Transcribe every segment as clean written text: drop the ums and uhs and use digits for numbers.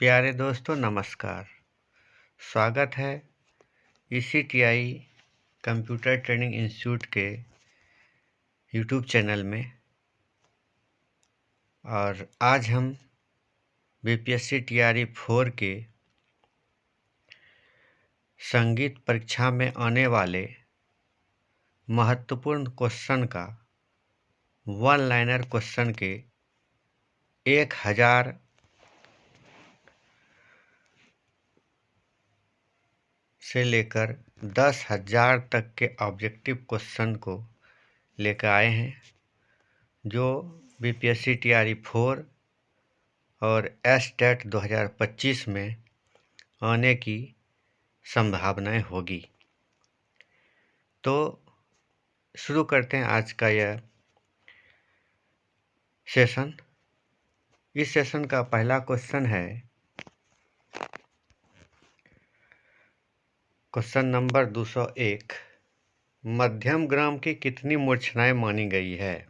प्यारे दोस्तों नमस्कार। स्वागत है ECTI कंप्यूटर ट्रेनिंग इंस्टीट्यूट के यूट्यूब चैनल में। और आज हम BPSC TRE 4 के संगीत परीक्षा में आने वाले महत्वपूर्ण क्वेश्चन का वन लाइनर क्वेश्चन के 1000 से लेकर 10,000 तक के ऑब्जेक्टिव क्वेश्चन को लेकर आए हैं, जो BPSC TRE 4 और STAT 2025 में आने की संभावनाएं होगी। तो शुरू करते हैं आज का यह सेशन। इस सेशन का पहला क्वेश्चन है क्वेश्चन नंबर 201। मध्यम ग्राम की कितनी मूर्छनाएं मानी गई है?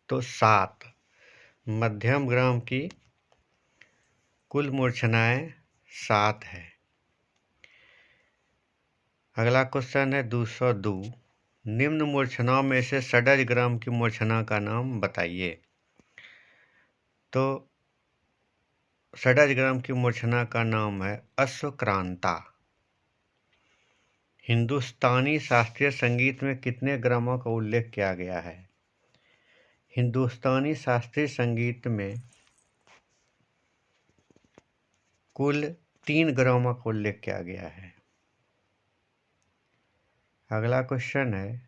तो 7। मध्यम ग्राम की कुल मूर्छनाएं 7 है। अगला क्वेश्चन है 202। निम्न मूर्छनाओं में से षड्ज ग्राम की मूर्छना का नाम बताइए। तो षड्ज ग्राम की मूर्छना का नाम है अश्वक्रांता। हिंदुस्तानी शास्त्रीय संगीत में कितने ग्रामों का उल्लेख किया गया है? हिंदुस्तानी शास्त्रीय संगीत में कुल 3 ग्रामों का उल्लेख किया गया है। अगला क्वेश्चन है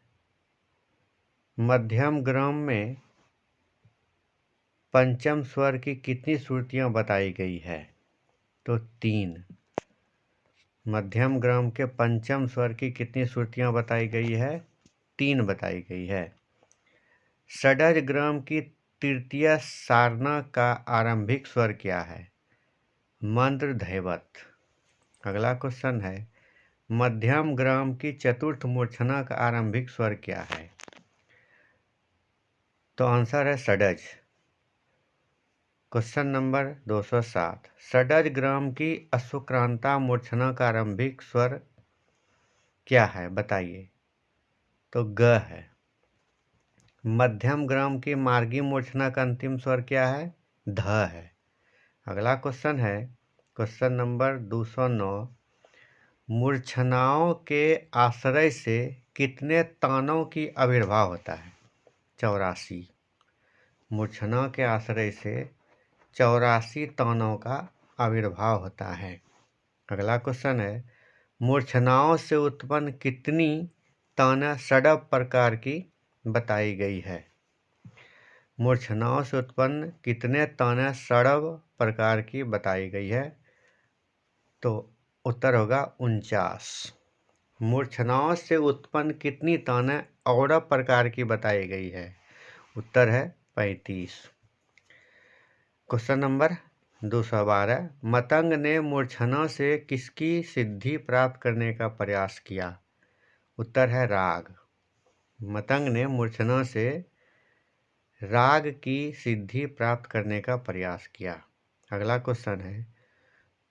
मध्यम ग्राम में पंचम स्वर की कितनी श्रुतियां बताई गई है? तो 3। मध्यम ग्राम के पंचम स्वर की कितनी श्रुतियां बताई गई है? 3 बताई गई है। षड्ज ग्राम की तृतीय सारना का आरंभिक स्वर क्या है? मंद्र धैवत। अगला क्वेश्चन है मध्यम ग्राम की चतुर्थ मूर्छना का आरंभिक स्वर क्या है? तो आंसर है षड्ज। Question number 207। षड्ज ग्राम की अश्वक्रांता मूर्छना का आरंभिक स्वर क्या है, बताइए। तो ग है। मध्यम ग्राम की मार्गी मूर्छना का अंतिम स्वर क्या है? ध है। अगला क्वेश्चन है क्वेश्चन नंबर 209। मूर्छनाओं के आश्रय से कितने तानों की आविर्भाव होता है? 84। मूर्छनाओं के आश्रय से 84 तानों का आविर्भाव होता है। अगला क्वेश्चन है मूर्छनाओं से उत्पन्न कितनी ताना षड्ज प्रकार की बताई गई है? मूर्छनाओं से उत्पन्न कितने ताना षड्ज प्रकार की बताई गई है? तो उत्तर होगा 49। मूर्छनाओं से उत्पन्न कितनी ताना औरव प्रकार की बताई गई है? उत्तर है 35। Question number 212। मतंग ने मूर्छना से किसकी सिद्धि प्राप्त करने का प्रयास किया? उत्तर है राग। मतंग ने मूर्छना से राग की सिद्धि प्राप्त करने का प्रयास किया। अगला क्वेश्चन है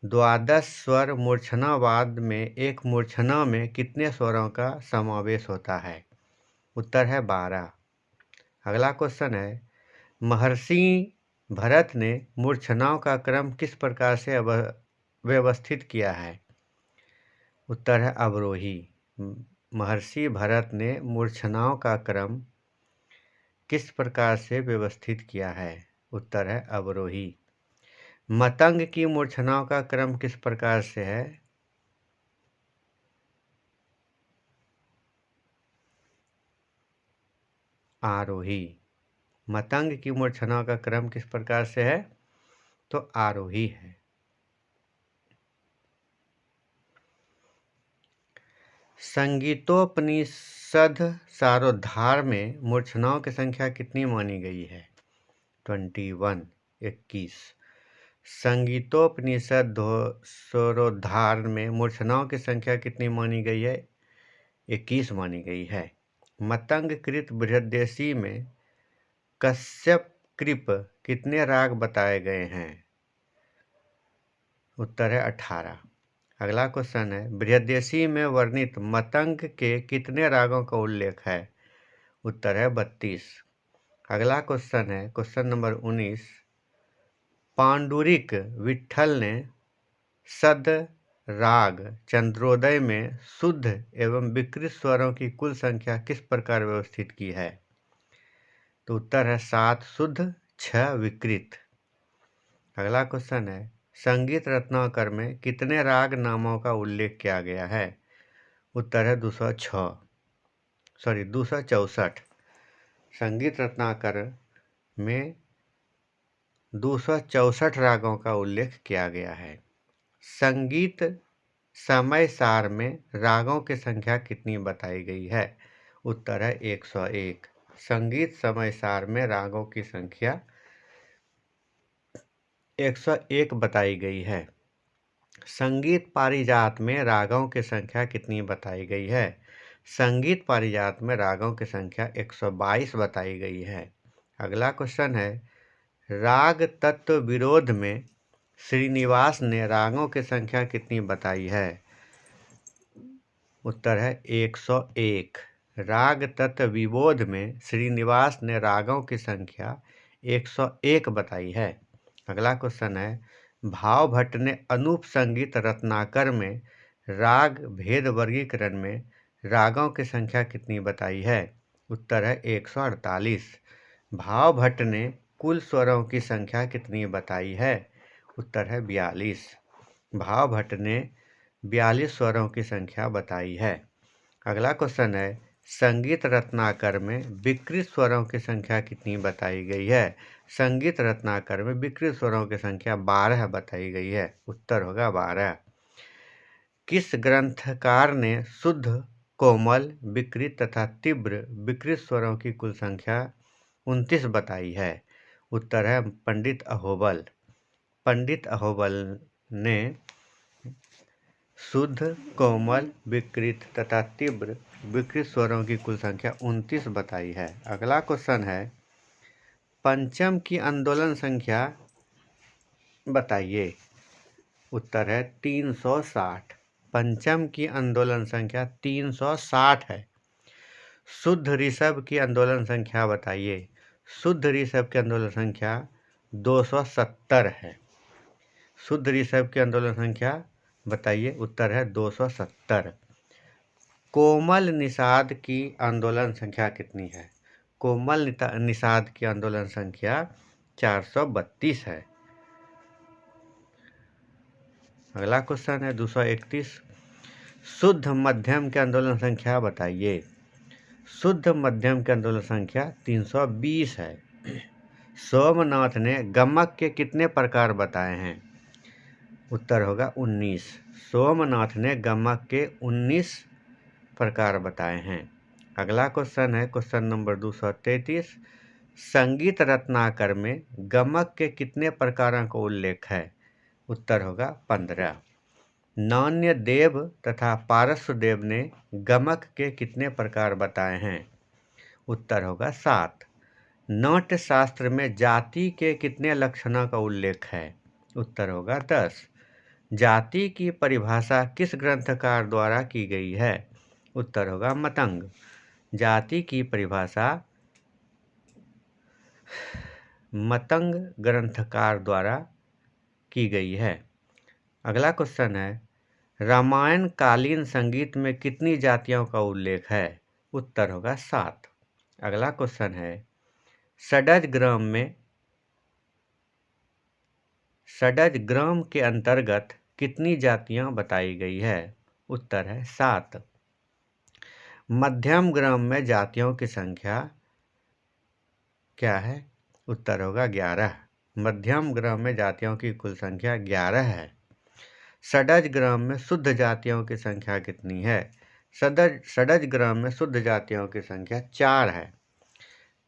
द्वादश स्वर मूर्छनावाद में एक मूर्छना में कितने स्वरों का समावेश होता है? उत्तर है 12। अगला क्वेश्चन है महर्षि भरत ने मूर्छनाओं का क्रम किस प्रकार से व्यवस्थित किया है? उत्तर है अवरोही। महर्षि भरत ने मूर्छनाओं का क्रम किस प्रकार से व्यवस्थित किया है? उत्तर है अवरोही। मतंग की मूर्छनाओं का क्रम किस प्रकार से है? आरोही। मतंग की मूर्छनाओं का क्रम किस प्रकार से है? तो आरोही है। संगीतोपनिषद सारोद्धार में मूर्छनाओं की संख्या कितनी मानी गई है? 21। 21। संगीतोपनिषद सारोद्धार में मूर्छनाओं की संख्या कितनी मानी गई है? 21 मानी गई है। मतंग कृत बृहद्देशी में कश्यप कृप कितने राग बताए गए हैं? उत्तर है 18। अगला क्वेश्चन है बृहदेशी में वर्णित मतंग के कितने रागों का उल्लेख है? उत्तर है 32। अगला क्वेश्चन है क्वेश्चन नंबर 19। पांडुरिक विट्ठल ने सद राग चंद्रोदय में शुद्ध एवं विकृत स्वरों की कुल संख्या किस प्रकार व्यवस्थित की है? तो उत्तर है 7 शुद्ध 6 विकृत। अगला क्वेश्चन है संगीत रत्नाकर में कितने राग नामों का उल्लेख किया गया है? उत्तर है 264। संगीत रत्नाकर में 264 रागों का उल्लेख किया गया है। संगीत समय सार में रागों की संख्या कितनी बताई गई है? उत्तर है 101। संगीत समय सार में रागों की संख्या 101 बताई गई है। संगीत पारिजात में रागों की संख्या कितनी बताई गई है? संगीत पारिजात में रागों की संख्या 122 बताई गई है। अगला क्वेश्चन है राग तत्व विरोध में श्रीनिवास ने रागों की संख्या कितनी बताई है? उत्तर है 101। राग तत्व विबोध में श्रीनिवास ने रागों की संख्या 101 बताई है। अगला क्वेश्चन है भाव भट्ट ने अनूप संगीत रत्नाकर में राग भेद वर्गीकरण में रागों की संख्या कितनी बताई है? उत्तर है 148। भाव भट्ट ने कुल स्वरों की संख्या कितनी बताई है? उत्तर है 42। भाव भट्ट ने 42 स्वरों की संख्या बताई है। अगला क्वेश्चन है संगीत रत्नाकर में विकृत स्वरों की संख्या कितनी बताई गई है? संगीत रत्नाकर में विकृत स्वरों की संख्या 12 बताई गई है। उत्तर होगा 12। किस ग्रंथकार ने शुद्ध कोमल विकृत तथा तीव्र विकृत स्वरों की कुल संख्या 29 बताई है? उत्तर है पंडित अहोबल। पंडित अहोबल ने शुद्ध कोमल विकृत तथा तीव्र विकृत स्वरों की कुल संख्या 29 बताई है। अगला क्वेश्चन है पंचम की आंदोलन संख्या बताइए। उत्तर है 360। पंचम की आंदोलन संख्या 360 है। शुद्ध ऋषभ की आंदोलन संख्या बताइए। शुद्ध ऋषभ की आंदोलन संख्या 270 है। शुद्ध ऋषभ की आंदोलन संख्या बताइए। उत्तर है 270। कोमल निषाद की आंदोलन संख्या कितनी है? कोमल निषाद की आंदोलन संख्या 432 है। अगला क्वेश्चन है 231। शुद्ध मध्यम के आंदोलन संख्या बताइए। शुद्ध मध्यम के आंदोलन संख्या 320 है। सोमनाथ ने गमक के कितने प्रकार बताए हैं? उत्तर होगा 19। सोमनाथ ने गमक के 19 प्रकार बताए हैं। अगला क्वेश्चन है क्वेश्चन नंबर 233। संगीत रत्नाकर में गमक के कितने प्रकारों का उल्लेख है? उत्तर होगा 15। नान्य देव तथा पारस्व देव ने गमक के कितने प्रकार बताए हैं? उत्तर होगा 7। नाट्य शास्त्र में जाति के कितने लक्षणों का उल्लेख है? उत्तर होगा 10। जाति की परिभाषा किस ग्रंथकार द्वारा की गई है? उत्तर होगा मतंग। जाति की परिभाषा मतंग ग्रंथकार द्वारा की गई है। अगला क्वेश्चन है रामायण कालीन संगीत में कितनी जातियों का उल्लेख है? उत्तर होगा 7। अगला क्वेश्चन है षडज ग्राम के अंतर्गत कितनी जातियां बताई गई है? उत्तर है 7। मध्यम ग्राम में जातियों की संख्या क्या है? उत्तर होगा 11। मध्यम ग्राम में जातियों की कुल संख्या 11 है। षडज ग्राम में शुद्ध जातियों की संख्या कितनी है? षडज ग्राम में शुद्ध जातियों की संख्या 4 है।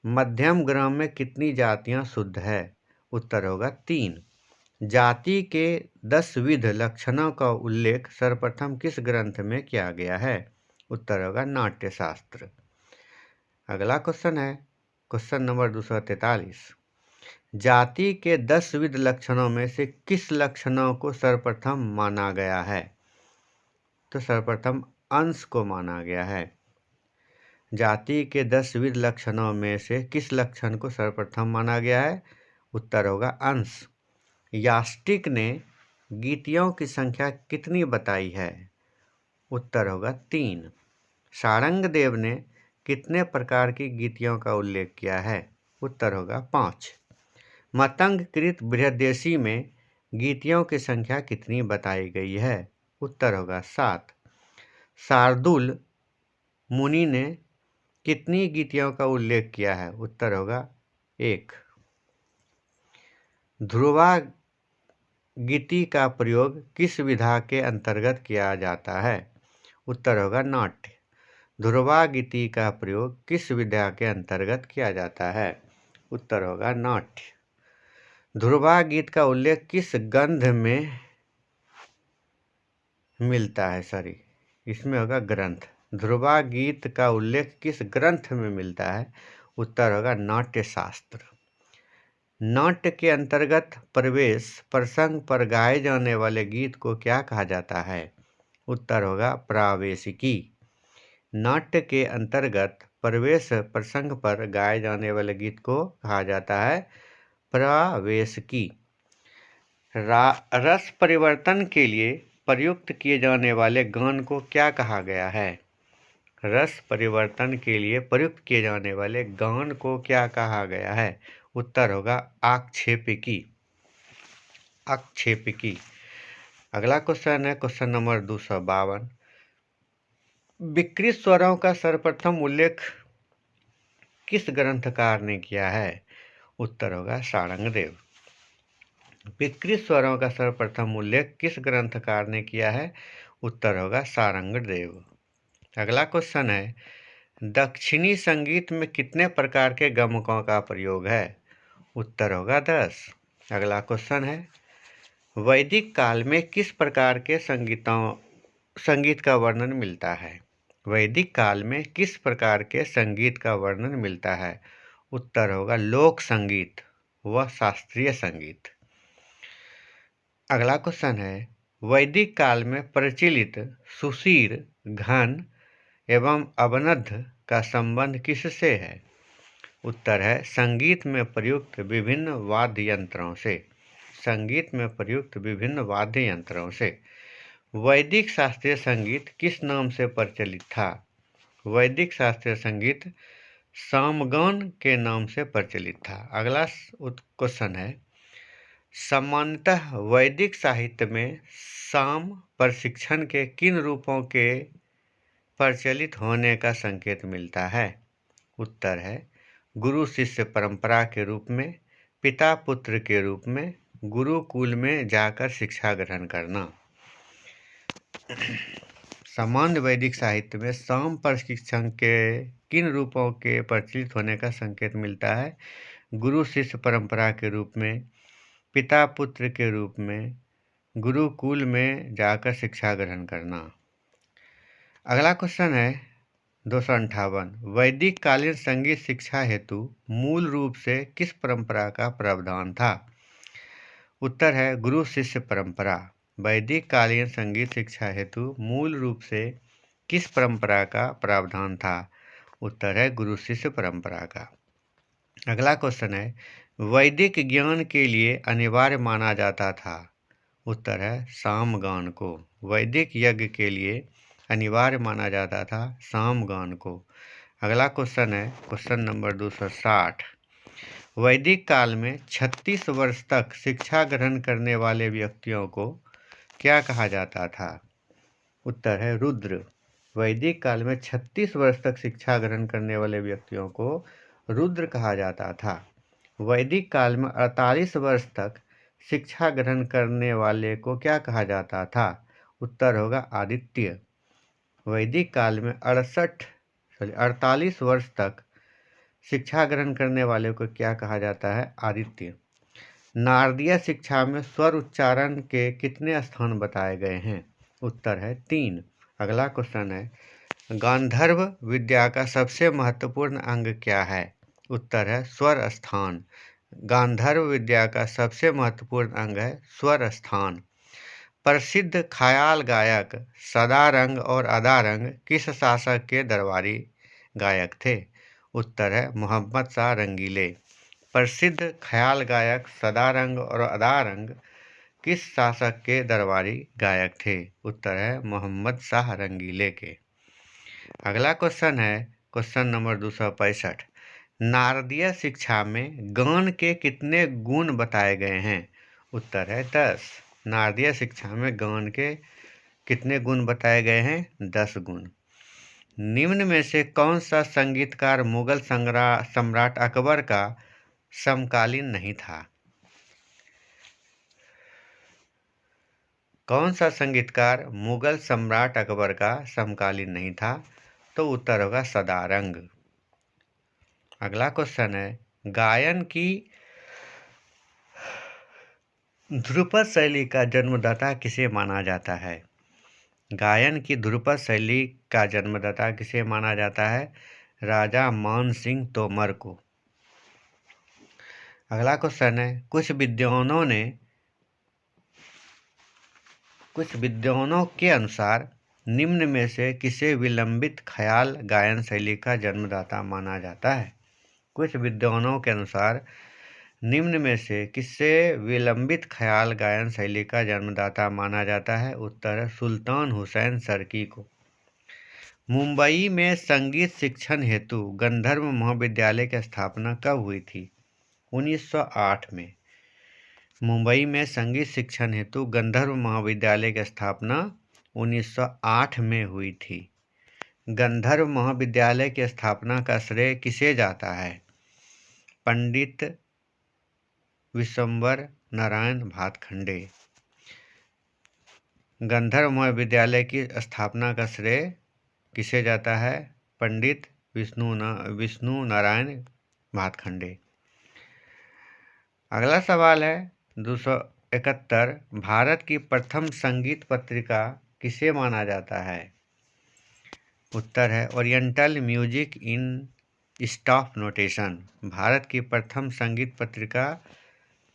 मध्यम ग्राम में कितनी जातियां शुद्ध है? उत्तर होगा 3। जाति के 10 विध लक्षणों का उल्लेख सर्वप्रथम किस ग्रंथ में किया गया है? उत्तर होगा नाट्यशास्त्र। अगला क्वेश्चन है क्वेश्चन नंबर 243। जाति के 10 विध लक्षणों में से किस लक्षणों को सर्वप्रथम माना गया है? तो सर्वप्रथम अंश को माना गया है। जाति के 10 विध लक्षणों में से किस लक्षण को सर्वप्रथम माना गया है? उत्तर होगा अंश। यास्टिक ने गीतियों की संख्या कितनी बताई है? उत्तर होगा 3। सारंगदेव ने कितने प्रकार की गीतियों का उल्लेख किया है? उत्तर होगा 5। मतंगकृत बृहदेशी में गीतियों की संख्या कितनी बताई गई है? उत्तर होगा 7। शार्दुल मुनि ने कितनी गीतियों का उल्लेख किया है? उत्तर होगा 1। ध्रुवा गीति का प्रयोग किस विधा के अंतर्गत किया जाता है? उत्तर होगा नाट्य। ध्रुवा गीति का प्रयोग किस विधा के अंतर्गत किया जाता है? उत्तर होगा नाट्य। ध्रुवा गीत का उल्लेख किस गंध में मिलता है? इसमें होगा ग्रंथ। ध्रुवा गीत का उल्लेख किस ग्रंथ में मिलता है? उत्तर होगा नाट्य शास्त्र। नाट्य के अंतर्गत प्रवेश प्रसंग पर गाए जाने वाले गीत को क्या कहा जाता है? उत्तर होगा प्रावेशिकी। नाट्य के अंतर्गत प्रवेश प्रसंग पर गाए जाने वाले गीत को कहा जाता है प्रावेशिकी। रस परिवर्तन के लिए प्रयुक्त किए जाने वाले गान को क्या कहा गया है? रस परिवर्तन के लिए प्रयुक्त किए जाने वाले गान को क्या कहा गया है? उत्तर होगा आक्षेपिकी। आक्षेपिकी। अगला क्वेश्चन है क्वेश्चन नंबर 252। विकृत स्वरों का सर्वप्रथम उल्लेख किस ग्रंथकार ने किया है? उत्तर होगा सारंगदेव। विकृत स्वरों का सर्वप्रथम उल्लेख किस ग्रंथकार ने किया है? उत्तर होगा सारंगदेव। अगला क्वेश्चन है दक्षिणी संगीत में कितने प्रकार के गमकों का प्रयोग है? उत्तर होगा 10। अगला क्वेश्चन है वैदिक काल में किस प्रकार के संगीत का वर्णन मिलता है? वैदिक काल में किस प्रकार के संगीत का वर्णन मिलता है? उत्तर होगा लोक संगीत व शास्त्रीय संगीत। अगला क्वेश्चन है वैदिक काल में प्रचलित सुशीर, घन एवं अवनद्ध का संबंध किससे है? उत्तर है संगीत में प्रयुक्त विभिन्न वाद्य यंत्रों से। संगीत में प्रयुक्त विभिन्न वाद्य यंत्रों से। वैदिक शास्त्रीय संगीत किस नाम से प्रचलित था? वैदिक शास्त्रीय संगीत सामगान के नाम से प्रचलित था। अगला क्वेश्चन है सामान्यतः वैदिक साहित्य में साम प्रशिक्षण के किन रूपों के प्रचलित होने का संकेत मिलता है? उत्तर है गुरु शिष्य परंपरा के रूप में, पिता पुत्र के रूप में, गुरुकुल में जाकर शिक्षा ग्रहण करना। सामान्य वैदिक साहित्य में साम प्रशिक्षण के किन रूपों के प्रचलित होने का संकेत मिलता है? गुरु शिष्य परंपरा के रूप में, पिता पुत्र के रूप में, गुरुकुल में जाकर शिक्षा ग्रहण करना। अगला क्वेश्चन है 258। वैदिक कालीन संगीत शिक्षा हेतु मूल रूप से किस परंपरा का प्रावधान था? उत्तर है गुरु शिष्य परंपरा। वैदिक कालीन संगीत शिक्षा हेतु मूल रूप से किस परंपरा का प्रावधान था? उत्तर है गुरु शिष्य परंपरा का। अगला क्वेश्चन है वैदिक ज्ञान के लिए अनिवार्य माना जाता था? उत्तर है सामगान को। वैदिक यज्ञ के लिए अनिवार्य माना जाता था सामगान को। अगला क्वेश्चन है क्वेश्चन नंबर 260। वैदिक काल में 36 वर्ष तक शिक्षा ग्रहण करने वाले व्यक्तियों को क्या कहा जाता था? उत्तर है रुद्र। वैदिक काल में 36 वर्ष तक शिक्षा ग्रहण करने वाले व्यक्तियों को रुद्र कहा जाता था। वैदिक काल में 48 वर्ष तक शिक्षा ग्रहण करने वाले को क्या कहा जाता था? उत्तर होगा आदित्य। वैदिक काल में 48 वर्ष तक शिक्षा ग्रहण करने वाले को क्या कहा जाता है? आदित्य। नारदीय शिक्षा में स्वर उच्चारण के कितने स्थान बताए गए हैं? उत्तर है 3। अगला क्वेश्चन है गांधर्व विद्या का सबसे महत्वपूर्ण अंग क्या है? उत्तर है स्वर स्थान। गांधर्व विद्या का सबसे महत्वपूर्ण अंग है स्वर स्थान। प्रसिद्ध ख्याल गायक सदारंग और अदारंग किस शासक के दरबारी गायक थे? उत्तर है मोहम्मद शाह रंगीले। प्रसिद्ध ख्याल गायक सदारंग और अदारंग किस शासक के दरबारी गायक थे? उत्तर है मोहम्मद शाह रंगीले के। अगला क्वेश्चन है क्वेश्चन नंबर 265। नारदीय शिक्षा में गान के कितने गुण बताए गए हैं? उत्तर है 10। नारदीय शिक्षा में गान के कितने गुण बताए गए हैं? 10 गुण। निम्न में से कौन सा संगीतकार मुगल सम्राट अकबर का समकालीन नहीं था? कौन सा संगीतकार मुगल सम्राट अकबर का समकालीन नहीं था? तो उत्तर होगा सदारंग। अगला क्वेश्चन है गायन की ध्रुपद शैली का जन्मदाता किसे माना जाता है? गायन की ध्रुपद शैली का जन्मदाता किसे माना जाता है? राजा मान सिंह तोमर को। अगला क्वेश्चन है कुछ विद्वानों के अनुसार निम्न में से किसे विलंबित ख्याल गायन शैली का जन्मदाता माना जाता है? कुछ विद्वानों के अनुसार निम्न में से किसे विलंबित ख्याल गायन शैली का जन्मदाता माना जाता है? उत्तर है सुल्तान हुसैन सर्की को। मुंबई में संगीत शिक्षण हेतु गंधर्व महाविद्यालय की स्थापना कब हुई थी? 1908 में। मुंबई में संगीत शिक्षण हेतु गंधर्व महाविद्यालय की स्थापना 1908 में हुई थी। गंधर्व महाविद्यालय की स्थापना का श्रेय किसे जाता है? पंडित विश्वंभर नारायण भातखंडे। गंधर्व महाविद्यालय की स्थापना का श्रेय किसे जाता है? पंडित विष्णु नारायण भातखंडे। अगला सवाल है 271। भारत की प्रथम संगीत पत्रिका किसे माना जाता है? उत्तर है oriental music in stop notation. Bharat की प्रथम संगीत पत्रिका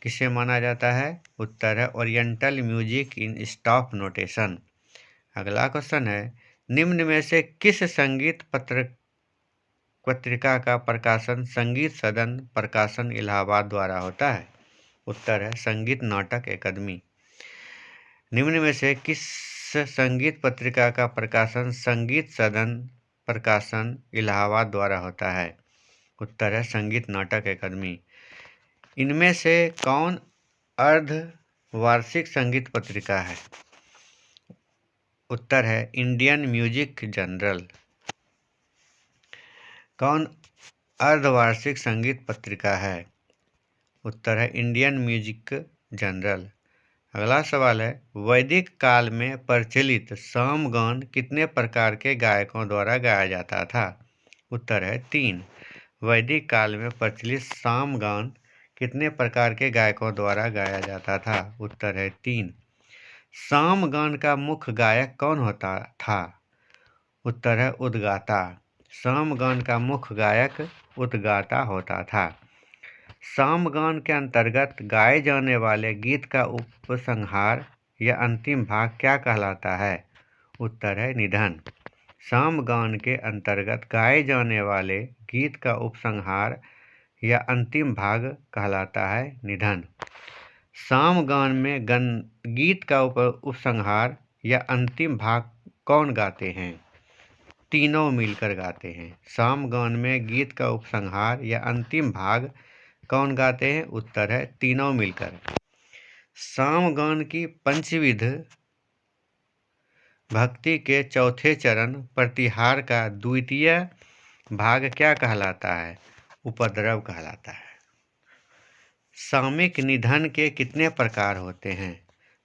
किसे माना जाता है? उत्तर है oriental music in stop notation. अगला क्वेश्चन है निम्न में से किस संगीत पत्रिका का प्रकाशन संगीत सदन प्रकाशन इलाहाबाद द्वारा होता है? उत्तर है संगीत नाटक अकादमी। निम्न में से किस संगीत पत्रिका का प्रकाशन संगीत सदन प्रकाशन इलाहाबाद द्वारा होता है? उत्तर है संगीत नाटक अकादमी। इनमें से कौन अर्धवार्षिक संगीत पत्रिका है? उत्तर है इंडियन म्यूजिक जर्नल। कौन अर्धवार्षिक संगीत पत्रिका है? उत्तर है इंडियन म्यूजिक जर्नल। अगला सवाल है वैदिक काल में प्रचलित सामगान कितने प्रकार के गायकों द्वारा गाया जाता था? उत्तर है 3। वैदिक काल में प्रचलित सामगान कितने प्रकार के गायकों द्वारा गाया जाता था? उत्तर है 3। सामगान का मुख्य गायक कौन होता था? उत्तर है उद्गाता। सामगान का मुख्य गायक उद्गाता होता था। सामगान के अंतर्गत गाए जाने वाले गीत का उपसंहार या अंतिम भाग क्या कहलाता है? उत्तर है निधन। सामगान के अंतर्गत गाए जाने वाले गीत का उपसंहार या अंतिम भाग कहलाता है निधन। सामगान में गीत का उपसंहार या अंतिम भाग कौन गाते हैं? तीनों मिलकर गाते हैं। सामगान में गीत का उपसंहार या अंतिम भाग कौन गाते हैं? उत्तर है तीनों मिलकर। सामगान की पंचविध भक्ति के चौथे चरण प्रतिहार का द्वितीय भाग क्या कहलाता है? उपद्रव कहलाता है। सामयिक निधन के कितने प्रकार होते हैं?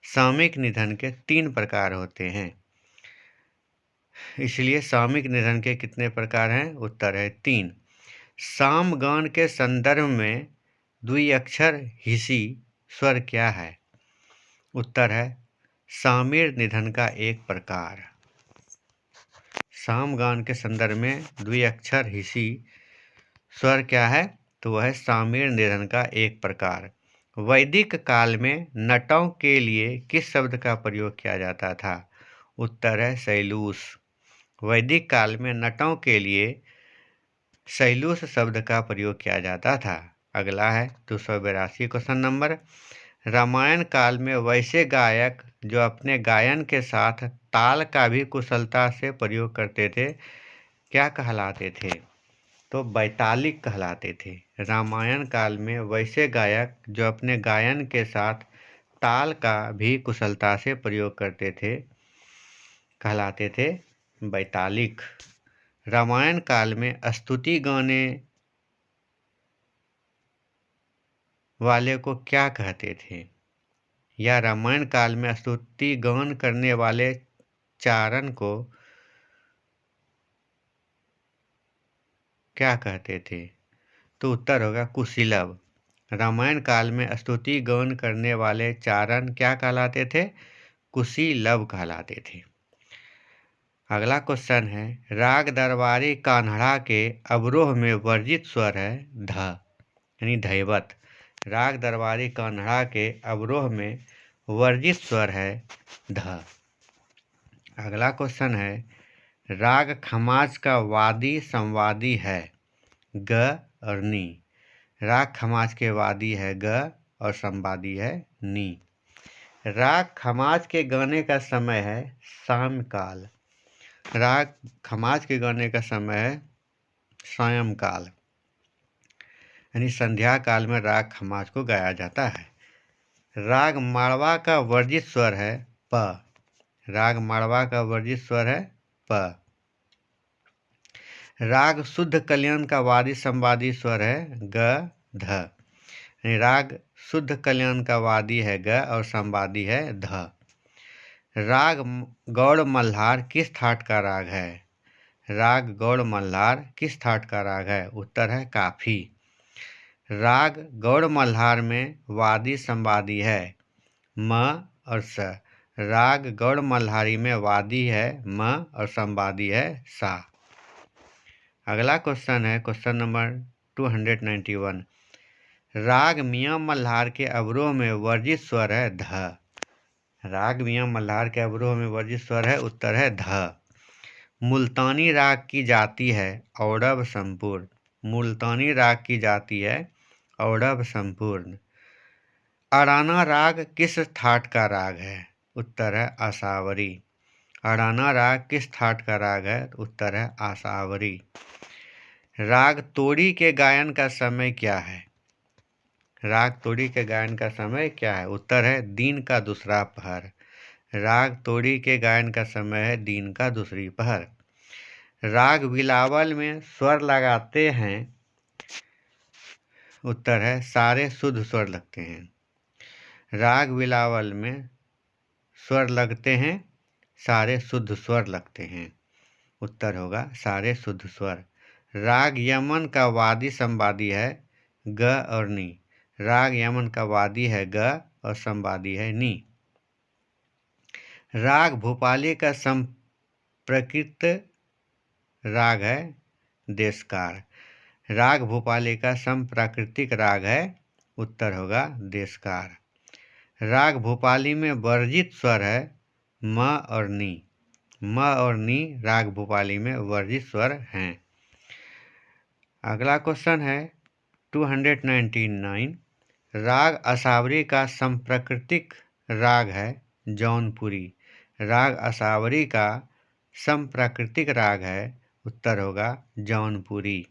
सामयिक निधन के 3 प्रकार होते हैं। इसलिए सामयिक निधन के कितने प्रकार हैं? उत्तर है 3। सामगान के संदर्भ में द्विअक्षर हिसी स्वर क्या है? उत्तर है सामीर निधन का एक प्रकार। सामगान के संदर्भ में द्विअक्षर हिसी स्वर क्या है? तो वह है सामीर निधन का एक प्रकार। वैदिक काल में नटों के लिए किस शब्द का प्रयोग किया जाता था? उत्तर है शैलूष। वैदिक काल में नटों के लिए शैलूष शब्द का प्रयोग किया जाता था। अगला है 282 क्वेश्चन नंबर। रामायण काल में वैसे गायक जो अपने गायन के साथ ताल का भी कुशलता से प्रयोग करते थे क्या कहलाते थे? तो बैतालिक कहलाते थे। रामायण काल में वैसे गायक जो अपने गायन के साथ ताल का भी कुशलता से प्रयोग करते थे कहलाते थे बैतालिक। रामायण काल में स्तुति गाने वाले को क्या कहते थे? या रामायण काल में स्तुति गान करने वाले चारण को क्या कहते थे? तो उत्तर होगा कुशीलव। रामायण काल में स्तुति गान करने वाले चारण क्या कहलाते थे? कुशीलव कहलाते थे। अगला क्वेश्चन है राग दरबारी कान्हड़ा के अवरोह में वर्जित स्वर है ध यानी धैवत। राग दरबारी कान्हड़ा के अवरोह में वर्जित स्वर है ध। अगला क्वेश्चन है राग खमाज का वादी संवादी है ग और नी। राग खमाज के वादी है ग और संवादी है नी। राग खमाज के गाने का समय है सायंकाल। राग खमाज के गाने का समय है सायंकाल यानी संध्या काल में राग खमाज को गाया जाता है। राग माड़वा का वर्जित स्वर है प। राग माड़वा का वर्जित स्वर है प। राग शुद्ध कल्याण का वादी संवादी स्वर है ग ध यानी राग शुद्ध कल्याण का वादी है ग और संवादी है ध। राग गौड़ मल्हार किस ठाट का राग है? राग गौड़ मल्हार किस ठाट का राग है? उत्तर है काफी। राग गौड़ मल्हार में वादी संवादी है म और स। राग गौड़ मल्हारी में वादी है म और संवादी है सा। अगला क्वेश्चन है क्वेश्चन नंबर 291। राग मियाँ मल्हार के अवरोह में वर्जित स्वर है ध। राग मियाँ मल्हार के अवरोह में वर्जित स्वर है उत्तर है ध। मुल्तानी राग की जाति है औडव संपूर्ण। मुल्तानी राग की जाति है औडव संपूर्ण। अडाना राग किस ठाट का राग है? उत्तर है आसावरी। अडाना राग किस ठाट का राग है? उत्तर है आसावरी। राग तोड़ी के गायन का समय क्या है? राग तोड़ी के गायन का समय क्या है? उत्तर है दिन का दूसरा पहर। राग तोड़ी के गायन का समय है दिन का दूसरी पहर। राग बिलावल में स्वर लगाते हैं उत्तर है सारे शुद्ध स्वर लगते हैं। राग बिलावल में स्वर लगते हैं सारे शुद्ध स्वर लगते हैं। उत्तर होगा सारे शुद्ध स्वर। राग यमन का वादी संवादी है ग और नी। राग यमन का वादी है ग और संवादी है नी। राग भोपाली का संप्रकृत राग है देशकार। राग भोपाली का संप्राकृतिक राग है उत्तर होगा देशकार। राग भोपाली में वर्जित स्वर है म और नी। म और नी राग भोपाली में वर्जित स्वर हैं। अगला क्वेश्चन है 299। राग असावरी का संप्राकृतिक राग है जौनपुरी। राग असावरी का संप्राकृतिक राग है उत्तर होगा जौनपुरी।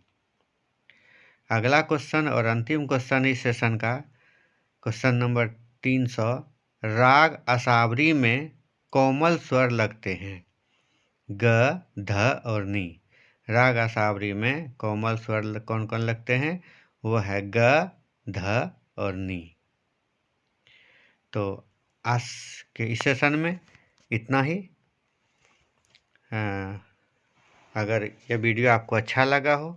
अगला क्वेश्चन और अंतिम क्वेश्चन इस सेशन का क्वेश्चन नंबर 300। राग असावरी में कोमल स्वर लगते हैं ग ध और नी। राग असावरी में कोमल स्वर कौन कौन लगते हैं? वो है ग ध और नी। तो आज के इस सेशन में इतना ही। अगर यह वीडियो आपको अच्छा लगा हो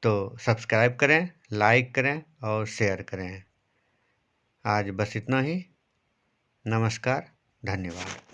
तो सब्सक्राइब करें, लाइक करें और शेयर करें। आज बस इतना ही। नमस्कार, धन्यवाद।